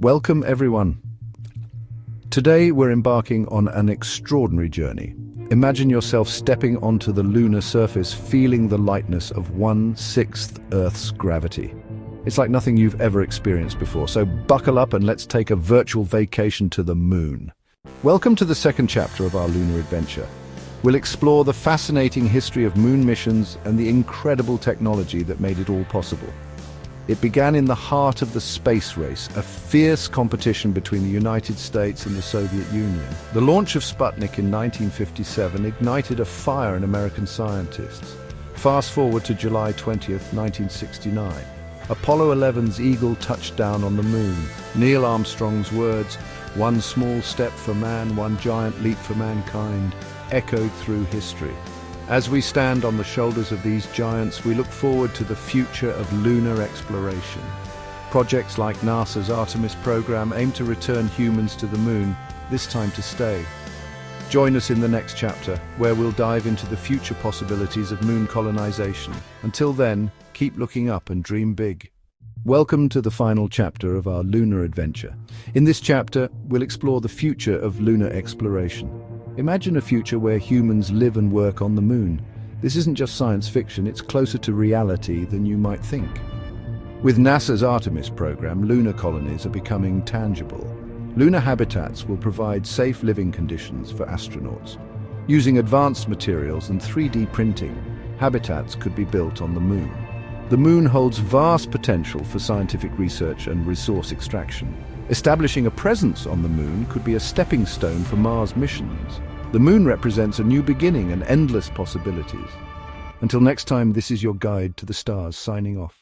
Welcome everyone. Today we're embarking on an extraordinary journey. Imagine yourself stepping onto the lunar surface, feeling the lightness of 1/6 Earth's gravity. It's like nothing you've ever experienced before, so buckle up and let's take a virtual vacation to the moon. Welcome to the second chapter of our lunar adventure. We'll explore the fascinating history of moon missions and the incredible technology that made it all possible. It began in the heart of the space race, a fierce competition between the United States and the Soviet Union. The launch of Sputnik in 1957 ignited a fire in American scientists. Fast forward to July 20th, 1969. Apollo 11's Eagle touched down on the moon. Neil Armstrong's words, "One small step for man, one giant leap for mankind," echoed through history. As we stand on the shoulders of these giants, we look forward to the future of lunar exploration. Projects like NASA's Artemis program aim to return humans to the moon, this time to stay. Join us in the next chapter, where we'll dive into the future possibilities of moon colonization. Until then, keep looking up and dream big. Welcome to the final chapter of our lunar adventure. In this chapter, we'll explore the future of lunar exploration. Imagine a future where humans live and work on the moon. This isn't just science fiction, it's closer to reality than you might think. With NASA's Artemis program, lunar colonies are becoming tangible. Lunar habitats will provide safe living conditions for astronauts. Using advanced materials and 3D printing, habitats could be built on the moon. The moon holds vast potential for scientific research and resource extraction. Establishing a presence on the moon could be a stepping stone for Mars missions. The moon represents a new beginning and endless possibilities. Until next time, this is your guide to the stars signing off.